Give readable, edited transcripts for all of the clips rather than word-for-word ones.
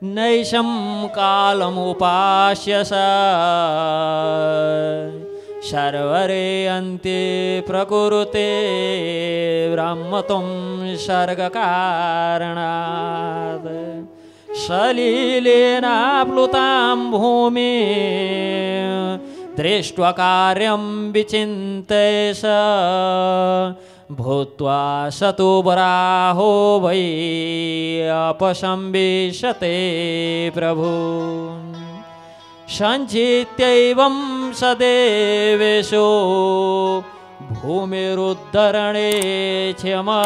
नैशं कालमुपास्य सर्वरे अन्ते प्रकुरुते ब्रह्मत्वं सर्गकारणात् सलीलेनाप्लुतां भूमि दृष्ट्वा कार्यं विचिन्तयेष भूत्वा सतु वराहो वै अपसंविशते प्रभु सञ्चित्यैवं सदेवेशो भूमिरुद्धरणे क्षमा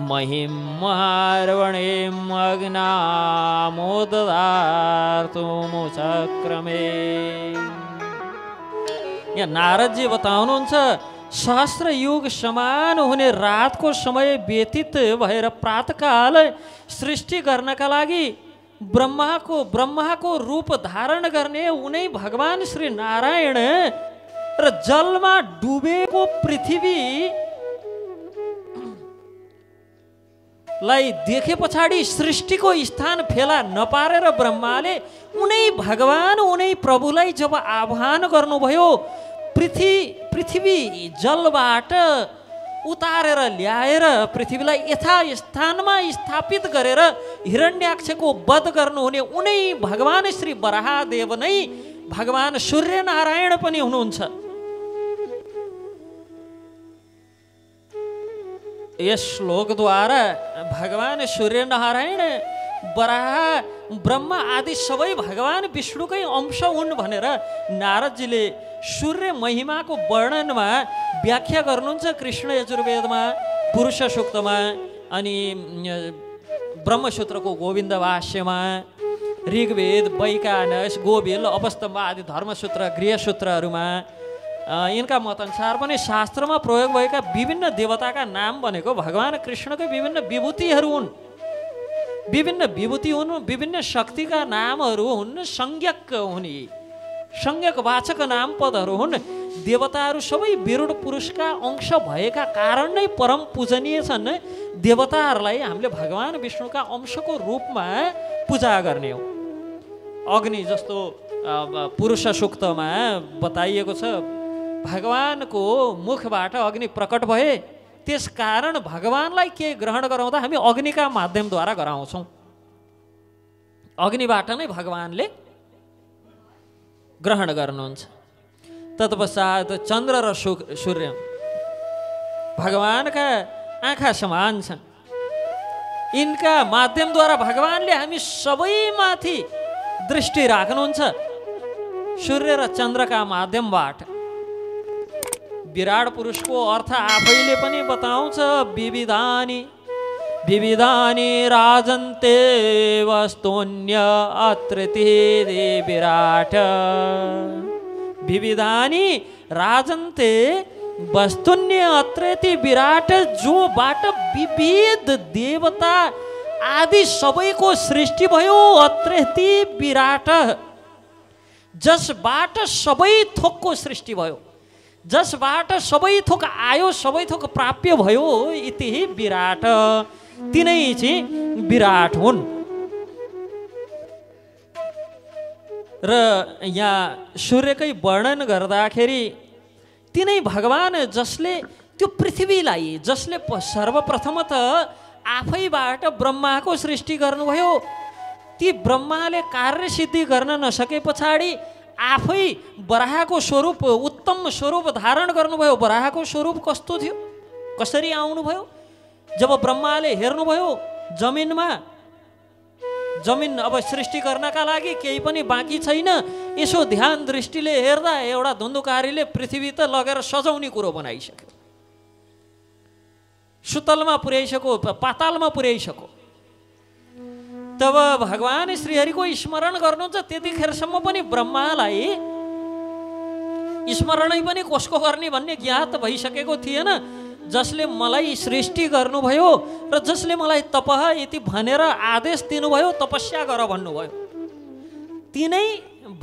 महिमार्वणेम् अग्नामोददार्तुमुचक्रमे। यहाँ नारदजी बताउनुहुन्छ सहस्र युग समान हुने रातको समय व्यतीत भएर प्रातःकाल सृष्टि गर्नका लागि ब्रह्माको रूप धारण गर्ने उनै भगवान श्री नारायण र जलमा डुबेको पृथ्वी लाई देखे पछाडि सृष्टिको स्थान फेला नपारेर ब्रह्माले उनै भगवान उनै प्रभुलाई जब आह्वान गर्नुभयो पृथ्वी जलबाट उतारेर ल्याएर पृथ्वीलाई यथास्थानमा स्थापित गरेर हिरण्याक्षको वध गर्नुहुने उनै भगवान श्री वराहदेव नै भगवान सूर्यनारायण पनि हुनुहुन्छ। यस श्लोकद्वारा भगवान सूर्यनारायण वराह ब्रह्मा आदि सबै भगवान विष्णुकै अंश हुन् भनेर नारदजीले सूर्य महिमाको वर्णनमा व्याख्या गर्नुहुन्छ कृष्ण यजुर्वेदमा पुरुष सूक्तमा अनि ब्रह्मसूत्रको गोविन्द भाष्यमा ऋग्वेद वैकानस गोबिल अवस्तम्भ आदि धर्मसूत्र गृहसूत्रहरूमा यिनका मतअनुसार पनि शास्त्रमा प्रयोग भएका विभिन्न देवताका नाम भनेको भगवान कृष्णकै विभिन्न विभूतिहरू हुन्। विभिन्न विभूति हुन्, विभिन्न शक्तिका नामहरू हुन्, संज्ञक हुन्, संज्ञकवाचक नाम पदहरू हुन्। देवताहरू सबै विरुड पुरुषका अंश भएका कारण नै परम पूजनीय छन्। देवताहरूलाई हामीले भगवान विष्णुका अंशको रूपमा पूजा गर्ने हो। अग्नि जस्तो पुरुष सूक्तमा बताइएको छ भगवानको मुखबाट अग्नि प्रकट भए, त्यस कारण भगवानलाई के ग्रहण गराउँदा हामी अग्निका माध्यमद्वारा गराउँछौँ। अग्निबाट नै भगवानले ग्रहण गर्नुहुन्छ। तत्पश्चात चन्द्र र सूर्य भगवानका आँखा समान छन्। यिनका माध्यमद्वारा भगवानले हामी सबैमाथि दृष्टि राख्नुहुन्छ। सूर्य र चन्द्रका माध्यमबाट विराट पुरुषको अर्थ आफैले पनि बताउँछ। विविधानि विविधानि राजन्ते वस्तुन्य अत्रति विराट। विविधानि राजन्ते वस्तुन्य अत्रति विराट, जोबाट विविध देवता आदि सबैको सृष्टि भयो। अत्रति विराट, जसबाट सबै थोकको सृष्टि भयो, जसबाट सबै थोक आयो, सबै थोक प्राप्य भयो। इति विराट, तिनै चाहिँ विराट हुन्। र यहाँ सूर्यकै वर्णन गर्दाखेरि तिनै भगवान जसले त्यो पृथ्वीलाई, जसले सर्वप्रथमत आफैबाट ब्रह्माको सृष्टि गर्नुभयो, ती ब्रह्माले कार्य सिद्धि गर्न नसके पछाडि आफै वराहको स्वरूप, उत्तम स्वरूप धारण गर्नुभयो। वराहको स्वरूप कस्तो थियो, कसरी आउनुभयो? जब ब्रह्माले हेर्नुभयो जमिनमा, जमिन अब सृष्टि गर्नका लागि केही पनि बाँकी छैन, यसो ध्यान दृष्टिले हेर्दा एउटा धुन्धुकारीले पृथ्वी त लगेर सजाउने कुरो बनाइसक्यो, सुतलमा पुर्याइसक्यो, पातालमा पुर्याइसक्यो। तब भगवान श्रीहरिको स्मरण गर्नुहुन्छ। त्यतिखेरसम्म पनि ब्रह्मालाई स्मरणै पनि कसको गर्ने भन्ने ज्ञात भइसकेको थिएन। जसले मलाई सृष्टि गर्नुभयो र जसले मलाई तपः इति भनेर आदेश दिनुभयो, तपस्या गर भन्नुभयो, तिनै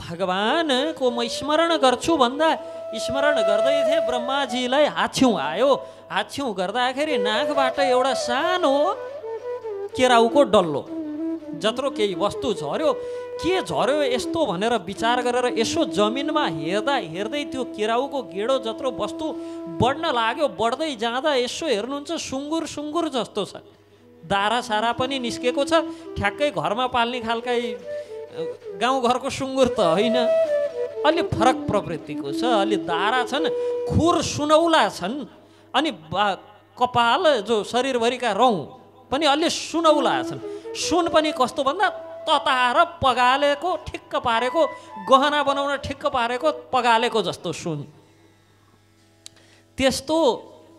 भगवानको म स्मरण गर्छु भन्दा स्मरण गर्दै थिए ब्रह्माजीलाई हाच्छिउँ आयो। हाच्छिउँ गर्दाखेरि नाकबाट एउटा सानो केराउको डल्लो जत्रो केही वस्तु झर्यो, के झर्यो यस्तो भनेर विचार गरेर यसो जमिनमा हेर्दा हेर्दै त्यो केराउको गेडो जत्रो वस्तु बढ्न लाग्यो। बढ्दै जाँदा यसो हेर्नुहुन्छ सुँगुर सुँगुर जस्तो छ, दारा सारा पनि निस्केको छ, ठ्याक्कै घरमा पाल्ने खालकै गाउँघरको सुँगुर त होइन, अलि फरक प्रवृत्तिको छ, अलि दारा छन्, खुर सुनौला छन्, अनि कपाल जो शरीरभरिका रौँ पनि अलि सुनौला छन्। सुन पनि कस्तो भन्दा तताएर पगालेको ठिक्क पारेको, गहना बनाउन ठिक्क पारेको पगालेको जस्तो सुन। त्यस्तो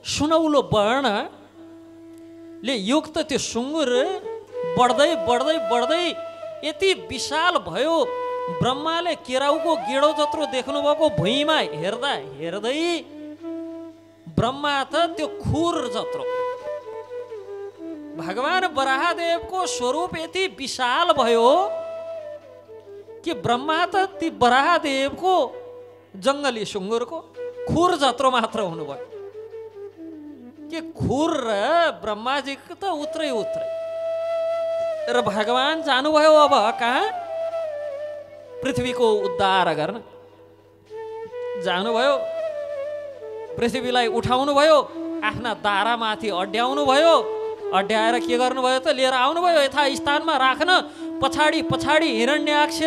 सुनौलो वर्णले युक्त त्यो सुँगुर बढ्दै बढ्दै बढ्दै यति विशाल भयो, ब्रह्माले केराउको गेडो जत्रो देख्नुभएको भुइँमा हेर्दा हेर्दै ब्रह्मा त त्यो खुर जत्रो। भगवान बराहदेवको स्वरूप यति विशाल भयो कि ब्रह्मा त ती बराहदेवको जङ्गली सुँगुरको खुर जत्रो मात्र हुनुभयो कि खुर र ब्रह्माजीको त उत्रै उत्रै। र भगवान जानुभयो अब कहाँ? पृथ्वीको उद्धार गर्न जानुभयो। पृथ्वीलाई उठाउनु भयो, आफ्ना दारामाथि अड्याउनु भयो। अड्याएर के गर्नुभयो त? लिएर आउनुभयो यथा स्थानमा राख्न। पछाडि पछाडि हिरण्याक्ष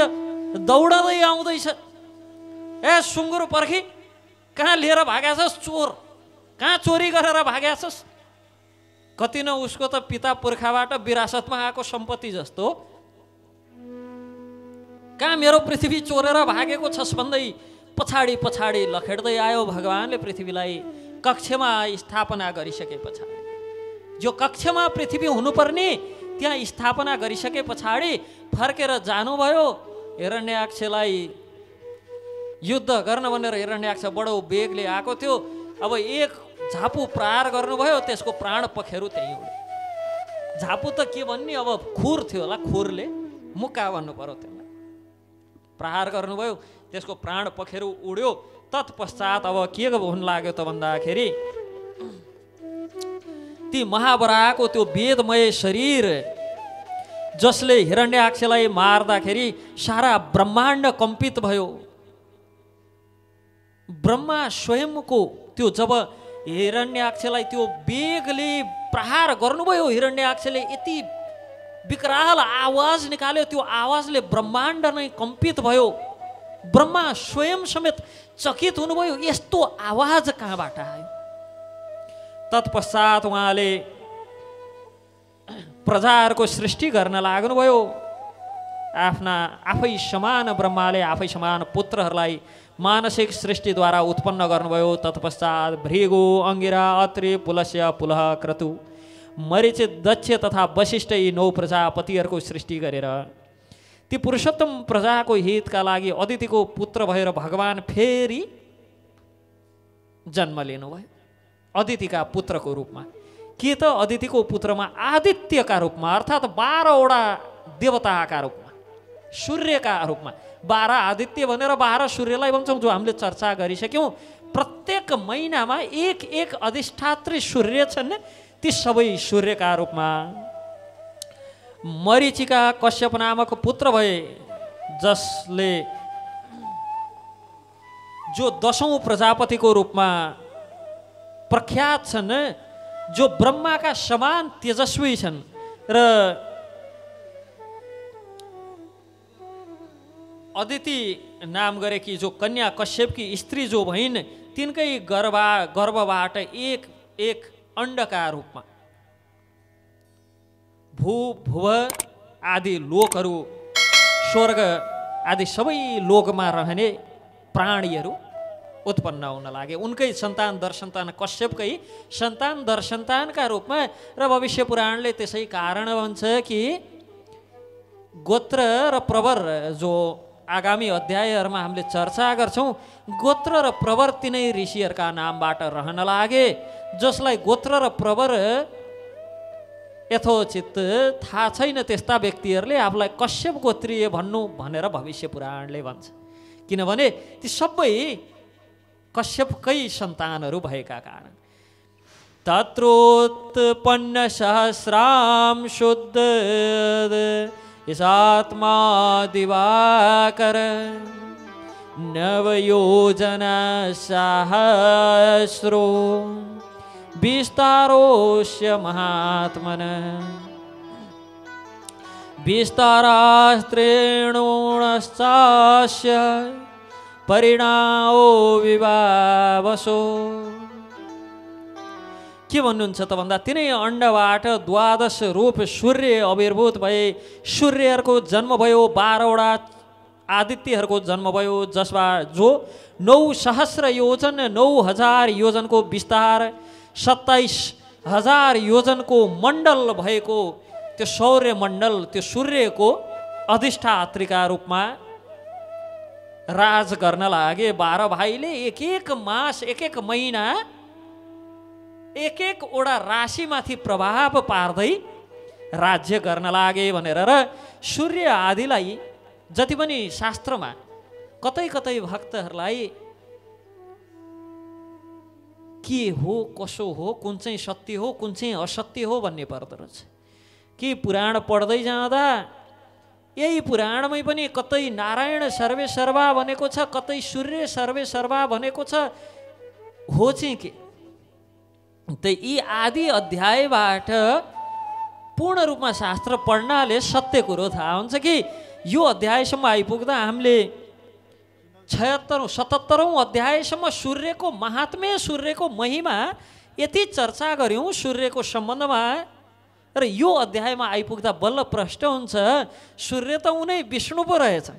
दौडदै आउँदैछ। ए सुँगुर पर्खी, कहाँ लिएर भागेछस्? चोर, कहाँ चोरी गरेर भागेछस्? कति न उसको त पिता पुर्खाबाट विरासतमा आएको सम्पत्ति जस्तो, कहाँ मेरो पृथ्वी चोरेर भागेको छस् भन्दै पछाडि पछाडि लखेड्दै आयो। भगवानले पृथ्वीलाई कक्षमा स्थापना गरिसके पछाडि, जो कक्षमा पृथ्वी हुनुपर्ने त्यहाँ स्थापना गरिसके पछाडि फर्केर जानुभयो। हिरण्याक्षलाई युद्ध गर्न भनेर हिरण्याक्ष बडो वेगले आएको थियो। अब एक झापु प्रहार गर्नुभयो, त्यसको प्राण पखेरु त्यहीँ उड्यो। झापु त के भन्ने, अब खुर थियो होला, खुरले मुक्का भन्नु पर्यो त्यसलाई। प्रहार गर्नुभयो, त्यसको प्राण पखेरु उड्यो। तत्पश्चात अब के हुन लाग्यो त भन्दाखेरि ती महावराहको त्यो वेदमय शरीर जसले हिरण्याक्षलाई मार्दाखेरि सारा ब्रह्माण्ड कम्पित भयो। ब्रह्मा स्वयंको त्यो जब हिरण्याक्षलाई त्यो वेगले प्रहार गर्नुभयो, हिरण्याक्षले यति विकराल आवाज निकाल्यो, त्यो आवाजले ब्रह्माण्ड नै कम्पित भयो। ब्रह्मा स्वयं समेत चकित हुनुभयो, यस्तो आवाज कहाँबाट आयो? तत्पश्चात उहाँले प्रजाहरूको सृष्टि गर्न लाग्नुभयो। आफै समान ब्रह्माले आफै समान पुत्रहरूलाई मानसिक सृष्टिद्वारा उत्पन्न गर्नुभयो। तत्पश्चात भृगु, अंगिरा, अत्रि, पुलस्य, पुलह, क्रतु, मरीचित, दक्ष तथा वशिष्ठ यी 9 प्रजापतिहरूको सृष्टि गरेर ती पुरुषोत्तम प्रजाको हितका लागि अदितिको पुत्र भएर भगवान फेरि जन्म लिनुभयो अदितिका पुत्रको रूपमा। के त अदितिको पुत्रमा आदित्यका रूपमा अर्थात् 12वटा देवताका रूपमा, सूर्यका रूपमा। 12 आदित्य भनेर 12 सूर्यलाई भन्छौँ, जो हामीले चर्चा गरिसक्यौँ। प्रत्येक महिनामा एक एक अधिष्ठात्री सूर्य छन्, ती सबै सूर्यका रूपमा। मरीचिका कश्यप नामक पुत्र भए, जसले जो 10औं प्रजापतिको रूपमा प्रख्यात छन्, जो ब्रह्माका समान तेजस्वी छन्। र अदिति नाम गरेकी जो कन्या कश्यपकी स्त्री जो भइन्, तिनकै गर्भबाट एक एक अण्डका रूपमा भू भुव आदि लोकहरू, स्वर्ग आदि सबै लोकमा रहने प्राणीहरू उत्पन्न हुन लागे। उनकै सन्तान दरसन्तान कश्यपकै सन्तान दरसन्तानका रूपमा। र भविष्य पुराणले त्यसै कारण भन्छ कि गोत्र र प्रवर, जो आगामी अध्यायहरूमा हामीले चर्चा गर्छौँ, गोत्र र प्रवर तिनै ऋषिहरूका नामबाट रहन लागे, जसलाई गोत्र र प्रवर यथोचित थाहा छैन त्यस्ता व्यक्तिहरूले आफूलाई कश्यप गोत्रीय भन्नु भनेर भविष्य पुराणले भन्छ। किनभने ती सबै कश्यपकै सन्तानहरू भएका कारण। तत्रोत्पन्न सहस्राम शुद्ध यसात्मा दिवाकर नवयोजना सहस्रो विस्तारोस्य महात्मन विस्तारास्त्रेणुश्चास्य परिणामो विभावसो। के भन्नुहुन्छ त भन्दा तिनै अण्डबाट 12 रूप सूर्य आविर्भूत भए, सूर्यहरूको जन्म भयो, 12वटा आदित्यहरूको जन्म भयो, जसमा जो 9,000 योजन 9,000 योजनको विस्तार 27,000 योजनको मण्डल भएको त्यो सौर्य मण्डल त्यो सूर्यको अधिष्ठात्रीका रूपमा राज गर्न लागे। 12 भाइले एक एक मास एक एक महिना एक एकवटा राशिमाथि प्रभाव पार्दै राज्य गर्न लागे भनेर र सूर्य आदिलाई जति पनि शास्त्रमा कतै कतै भक्तहरूलाई के हो कसो हो कुन चाहिँ सत्य हो कुन चाहिँ असत्य हो भन्ने पर्दो रहेछ। कि पुराण पढ्दै जाँदा यही पुराणमै पनि कतै नारायण सर्वे सर्वा भनेको छ, कतै सूर्य सर्वे सर्वा भनेको छ, हो चाहिँ के त यी आदि अध्यायबाट पूर्ण रूपमा शास्त्र पढ्नाले सत्य कुरो थाहा हुन्छ कि यो अध्यायसम्म आइपुग्दा हामीले 77औं अध्यायसम्म सूर्यको महात्म्य सूर्यको महिमा यति चर्चा गऱ्यौँ सूर्यको सम्बन्धमा र यो अध्यायमा आइपुग्दा बल्ल प्रश्न हुन्छ सूर्य त उनै विष्णु पो रहेछन्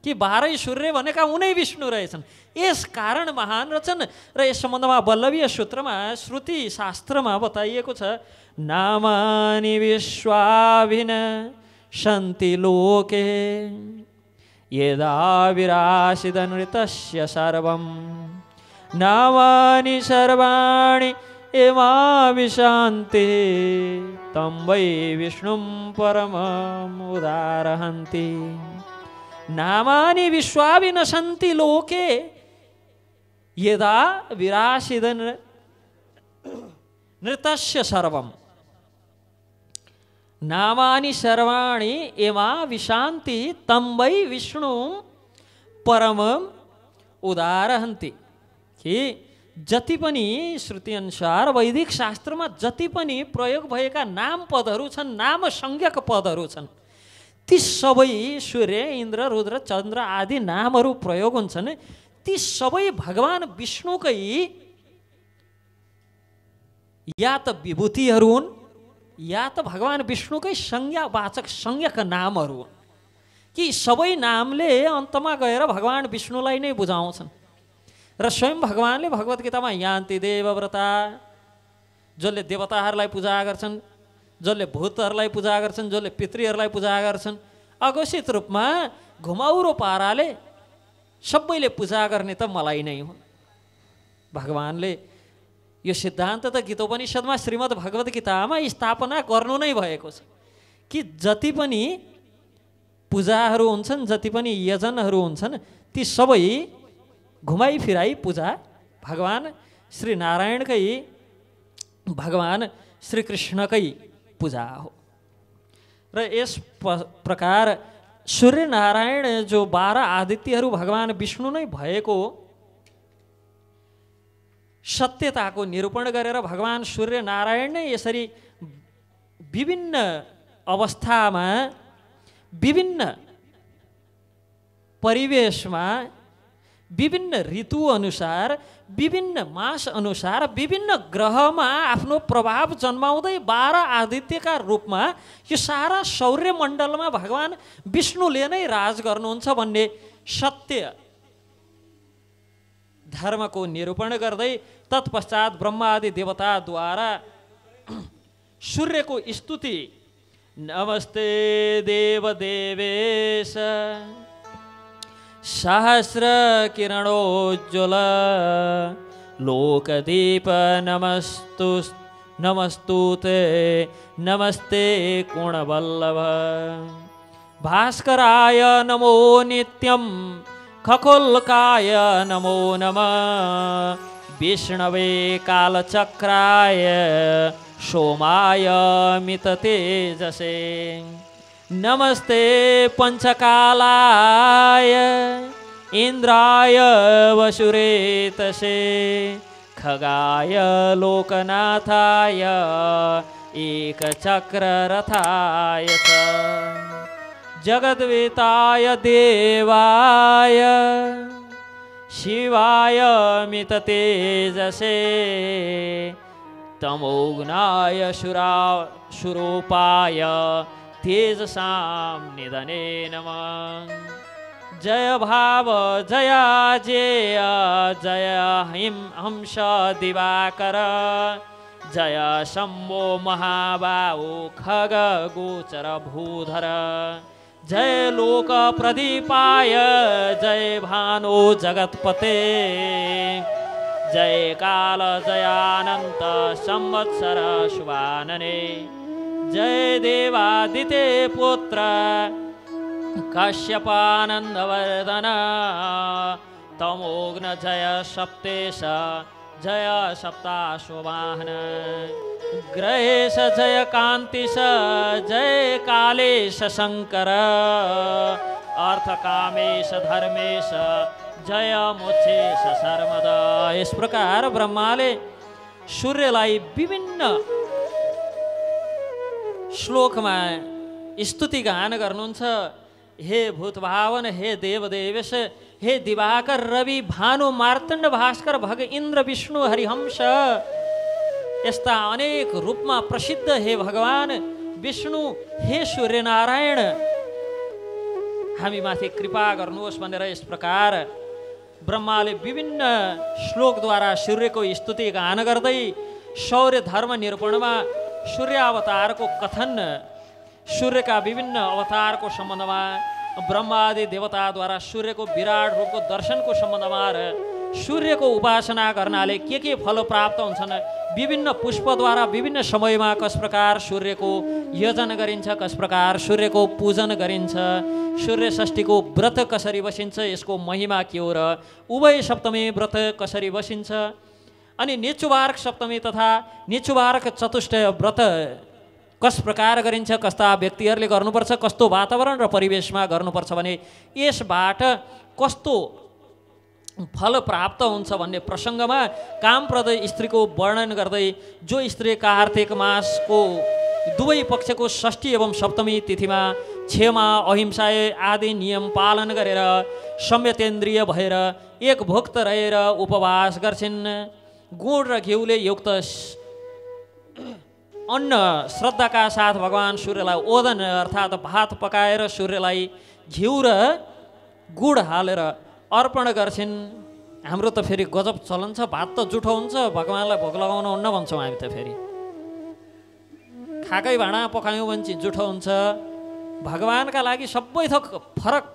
कि 12 सूर्य भनेका उनै विष्णु रहेछन्। यस कारण महान रहेछन् र यस सम्बन्धमा वल्लभीय सूत्रमा श्रुति शास्त्रमा बताइएको छ नामानि विश्वाभिन सन्ति लोके यदा विरासिद नृतस्य सर्वं नामानि सर्वाणि एमा विशान्ति तं वै विष्णुं परमम् उदारहन्ति। नामानि विश्वाविनशन्ति लोके यदा विरासिद नृतस्य सर्वं नामानि सर्वाणि एमा विशान्ति तं वै विष्णुं परमम् उदारहन्ति। कि जति पनि श्रुति अनुसार वैदिक शास्त्रमा जति पनि प्रयोग भएका नाम पदहरू छन्, नाम संज्ञक पदहरू छन्, ती सबै सूर्य इन्द्र रुद्र चन्द्र आदि नामहरू प्रयोग हुन्छन्। ती सबै भगवान विष्णुकै या त विभूतिहरू हुन् या त भगवान विष्णुकै संज्ञावाचक संज्ञक नामहरू हुन्। कि सबै नामले अन्तमा गएर भगवान विष्णुलाई नै बुझाउँछन् र स्वयं भगवानले भगवत गीतामा यान्ति देवव्रता जसले देवताहरूलाई पूजा गर्छन्, जसले भूतहरूलाई पूजा गर्छन्, जसले पितृहरूलाई पूजा गर्छन्, अघोषित रूपमा घुमाउरो पाराले सबैले पूजा गर्ने त मलाई नै हुन्। भगवानले यो सिद्धान्त त गीतोपनिषदमा श्रीमद् भगवत गीतामा स्थापना गर्नु नै भएको छ कि जति पनि पूजाहरू हुन्छन्, जति पनि यजनहरू हुन्छन्, ती सबै घुमाई फिराई पूजा भगवान श्री नारायणकै भगवान श्री कृष्णकै पूजा हो। र यस प्रकार सूर्य नारायण जो 12 आदित्यहरू भगवान विष्णु नै भएको सत्यताको निरूपण गरेर भगवान सूर्य नारायण नै यसरी विभिन्न अवस्थामा विभिन्न परिवेशमा विभिन्न ऋतु अनुसार विभिन्न मास अनुसार विभिन्न ग्रहमा आफ्नो प्रभाव जन्माउँदै 12 आदित्यका रूपमा यो सारा सौर्य मण्डलमा भगवान विष्णुले नै राज गर्नुहुन्छ भन्ने सत्य धर्मको निरूपण गर्दै तत्पश्चात ब्रह्मा आदि देवताद्वारा सूर्यको स्तुति नमस्ते देव देवेश सहस्र किरणोज्ज्वल लोकदीप नमस्तुते नमस्ते गुणवल्लभ भास्कराय नमो नित्यं खगोल्काय नमो नमः विष्णवे कालचक्राय सोमाय मिततेजसे नमस्ते पंचकालाय इंद्राय वसुरेतसे खगाय लोकनाथाय एकचक्ररथाय च जगद्वेताय देवाय शिवाय मिततेजसे तमोघ्नाय शुरूपाय तेजसां निधने नमः जय भाव जया जेय जय हंस दिवाकर जय शंभो महाबाहु खग गोचर भूधर जय लोक प्रदीपाय जय भानु जगत्पते जय काल जयानंत संवत्सर शुभानने जय देवादिते पुत्र कश्यपानंदवर्धन तमोघ्न जय सप्तेश जय सप्ताश्ववाहन ग्रहेश जय कांतिश जय कालेश शंकर अर्थकामेश धर्मेश जय मोक्षेश सर्वदा। इस प्रकार ब्रह्माले सूर्यलाई विभिन्न श्लोकमा स्तुति गान गर्नुहुन्छ। हे भूतभावन, हे देवदेवेश, हे दिवाकर, रवि, भानु, मार्तण्ड, भास्कर, भग, इन्द्र, विष्णु, हरिहंस यस्ता अनेक रूपमा प्रसिद्ध हे भगवान विष्णु, हे सूर्यनारायण हामीमाथि कृपा गर्नुहोस् भनेर यस प्रकार ब्रह्माले विभिन्न श्लोकद्वारा सूर्यको स्तुति गान गर्दै शौर्य धर्म निरूपणमा सूर्य अवतारको कथन, सूर्यका विभिन्न अवतारको सम्बन्धमा ब्रह्मादि देवताद्वारा सूर्यको विराट रूपको दर्शनको सम्बन्धमा र सूर्यको उपासना गर्नाले के फल प्राप्त हुन्छन्, विभिन्न पुष्पद्वारा विभिन्न समयमा कस प्रकार सूर्यको योजन गरिन्छ, कस प्रकार सूर्यको पूजन गरिन्छ, सूर्य षष्ठीको व्रत कसरी बसिन्छ, यसको महिमा के हो र उभय सप्तमी व्रत कसरी बसिन्छ, अनि निचुबारक सप्तमी तथा निचुबारक चतुष्टय व्रत कस प्रकार गरिन्छ, कस्ता व्यक्तिहरूले गर्नुपर्छ, कस्तो वातावरण र परिवेशमा गर्नुपर्छ भने यसबाट कस्तो फल प्राप्त हुन्छ भन्ने प्रसङ्गमा कामप्रद स्त्रीको वर्णन गर्दै जो स्त्री कार्तिक मासको दुवै पक्षको षष्ठी एवं सप्तमी तिथिमा क्षमा अहिंसा आदि नियम पालन गरेर संयतेन्द्रिय भएर एक भुक्त रहेर उपवास गर्छिन्, गुड र घिउले युक्त अन्न श्रद्धाका साथ भगवान सूर्यलाई ओदन अर्थात् भात पकाएर सूर्यलाई घिउ र गुड हालेर अर्पण गर्छिन्। हाम्रो त फेरि गजब चलन छ, भात त जुठो हुन्छ, भगवानलाई भोग लगाउन हुन्न भन्छौँ हामी त। फेरि खाकै भाँडा पकायौँ भने चाहिँ जुठो हुन्छ। भगवानका लागि सबै थोक फरक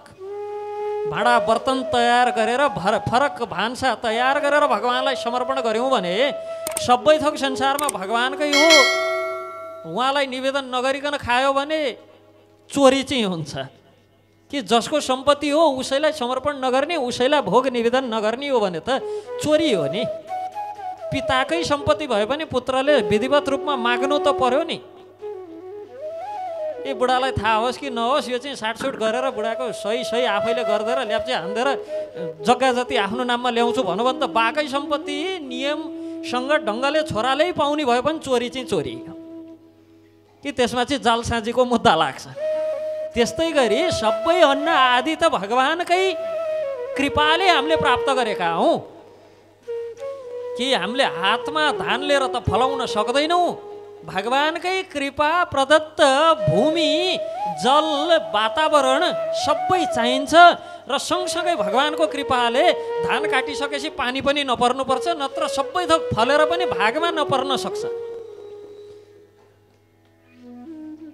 भाँडा बर्तन तयार गरेर फरक भान्सा तयार गरेर भगवानलाई समर्पण गऱ्यौँ भने सबै थोक संसारमा भगवानकै हो। उहाँलाई निवेदन नगरिकन खायो भने चोरी चाहिँ हुन्छ कि जसको सम्पत्ति हो उसैलाई समर्पण नगर्ने, उसैलाई भोग निवेदन नगर्ने हो भने त चोरी हो नि। पिताकै सम्पत्ति भए पनि पुत्रले विधिवत रूपमा माग्नु त पर्यो नि। ए बुढालाई थाहा होस् कि नहोस्, यो चाहिँ साटसुट गरेर बुढाको सही आफैले गर्दैन ल्याप्चे हान्देर जग्गा जति आफ्नो नाममा ल्याउँछु भन्नु भने त बाकै सम्पत्ति नियमसँग ढङ्गले छोराले पाउने भए पनि चोरी चाहिँ चोरी कि त्यसमा चाहिँ जालसाजीको मुद्दा लाग्छ। त्यस्तै गरी सबै अन्न आदि त भगवानकै कृपाले हामीले प्राप्त गरेका हौँ कि हामीले हातमा धान लिएर त फलाउन सक्दैनौँ। भगवानकै कृपा प्रदत्त भूमि, जल, वातावरण सबै चाहिन्छ र सँगसँगै भगवानको कृपाले धान काटिसकेपछि पानी पनि नपर्नुपर्छ, नत्र सबै थोक फलेर पनि भागमा नपर्न सक्छ।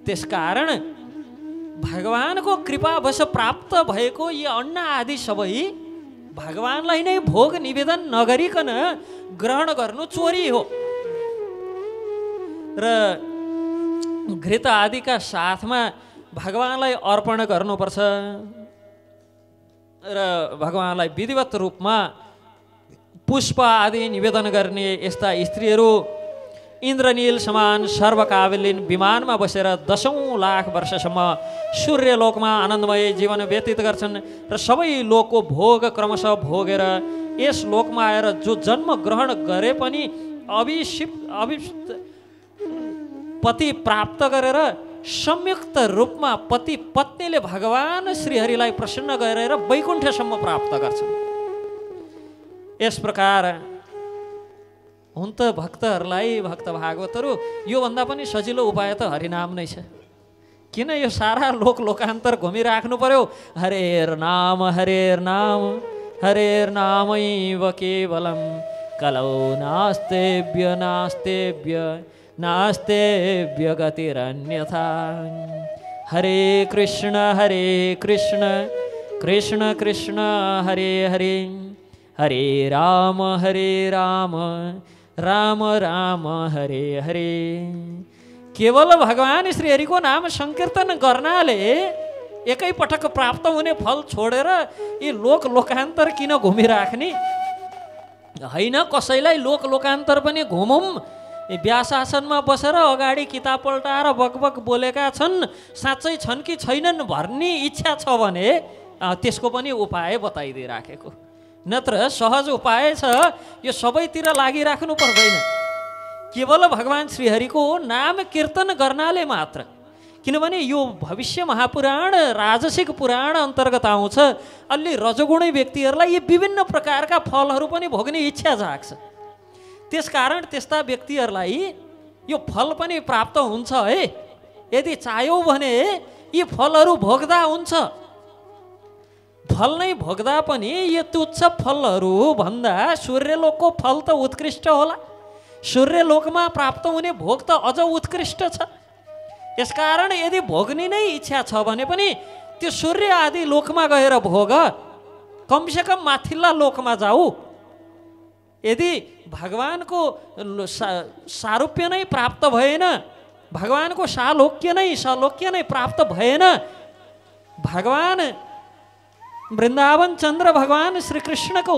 त्यसकारण भगवानको कृपावश प्राप्त भएको यी अन्न आदि सबै भगवानलाई नै भोग निवेदन नगरिकन ग्रहण गर्नु चोरी हो र घृत आदिका साथमा भगवानलाई अर्पण गर्नुपर्छ र भगवानलाई विधिवत रूपमा पुष्प आदि निवेदन गर्ने यस्ता स्त्रीहरू इन्द्रनील समान सर्वकालीन विमानमा बसेर 10औं लाख वर्षसम्म सूर्यलोकमा आनन्दमय जीवन व्यतीत गर्छन् र सबै लोकको भोग क्रमशः भोगेर यस लोकमा आएर जो जन्म ग्रहण गरे पनि अभिषिक्त पति प्राप्त गरेर संयुक्त रूपमा पति पत्नीले भगवान श्रीहरिलाई प्रसन्न गरेर वैकुण्ठसम्म प्राप्त गर्छन्। यस प्रकार हुन त भक्तहरूलाई भक्त भागवतहरू योभन्दा पनि सजिलो उपाय त हरिनाम नै छ। किन यो सारा लोकान्तर घुमिराख्नु पर्यो? हरेर नाम हरेर नामैव केवलम कलौ नास्तेभ्य नास्तेभ्य नास्तेभ्य गतिरन्यथा। हरे कृष्ण कृष्ण कृष्ण हरे हरे हरे राम राम राम हरे हरे। केवल भगवान श्रीहरिको नाम संकीर्तन गर्नाले एकै पटक प्राप्त हुने फल छोडेर यी लोकान्तर किन घुमिराख्ने? होइन, कसैलाई लोकान्तर पनि घुमौँ। व्यासासनमा बसेर अगाडि किताब पल्टाएर बकबक बोलेका छन्, साँच्चै छन् कि छैनन् भन्ने इच्छा छ भने त्यसको पनि उपाय बताइदिइराखेको। नत्र सहज उपाय छ, यो सबैतिर लागिराख्नु पर्दैन। केवल भगवान श्रीहरिको नाम कीर्तन गर्नाले मात्र, किनभने यो भविष्य महापुराण राजसिक पुराण अन्तर्गत आउँछ। अलि रजोगुणी व्यक्तिहरूलाई यी विभिन्न प्रकारका फलहरू पनि भोग्ने इच्छा जाग्छ। त्यसकारण त्यस्ता व्यक्तिहरूलाई यो फल पनि प्राप्त हुन्छ है। यदि चाह्यौ भने यी फलहरू भोग्दा हुन्छ। फल नै भोग्दा पनि यो तुच्छ फलहरू भन्दा सूर्यलोकको फल त उत्कृष्ट होला। सूर्यलोकमा प्राप्त हुने भोग त अझ उत्कृष्ट छ। यसकारण यदि भोग्ने नै इच्छा छ भने पनि त्यो सूर्य आदि लोकमा गएर भोग, कमसेकम माथिल्ला लोकमा जाऊ। यदि भगवानको सारूप्य नै प्राप्त भएन, भगवानको सालोक्य नै प्राप्त भएन, भगवान वृन्दावन चन्द्र भगवान श्री कृष्णको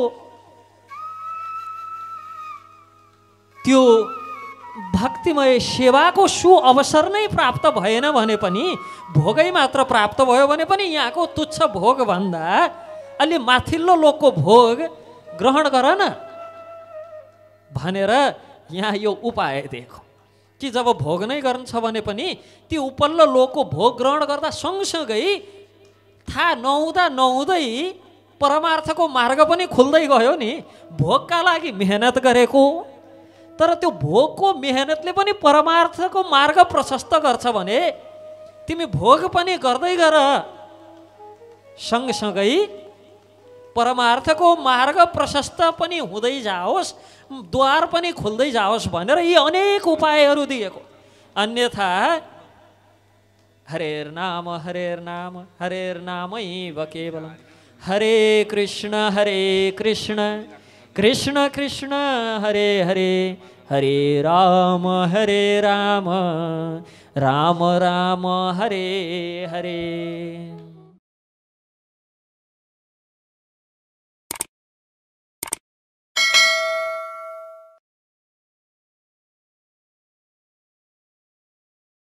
त्यो भक्तिमय सेवाको सु अवसर नै प्राप्त भएन भने पनि, भोगै मात्र प्राप्त भयो भने पनि यहाँको तुच्छ भोग भन्दा अलि माथिल्लो लोकको भोग ग्रहण गर न भनेर यहाँ यो उपाय दिएको कि जब भोग नै गर्नु छ भने पनि ती उपल्लो लोकको भोग ग्रहण गर्दा सँगसँगै थाहा नहुँदै परमार्थको मार्ग पनि खुल्दै गयो नि। भोगका लागि मेहनत गरेको, तर त्यो भोगको मेहनतले पनि परमार्थको मार्ग प्रशस्त गर्छ भने तिमी भोग पनि गर्दै गर, सँगसँगै परमार्थको मार्ग प्रशस्त पनि हुँदै जाओस्, द्वार पनि खुल्दै जाओस् भनेर यी अनेक उपायहरू दिएको। अन्यथा हरेर नाम हरेर नामैव केवलम हरे कृष्ण कृष्ण कृष्ण हरे हरे हरे राम राम राम हरे हरे।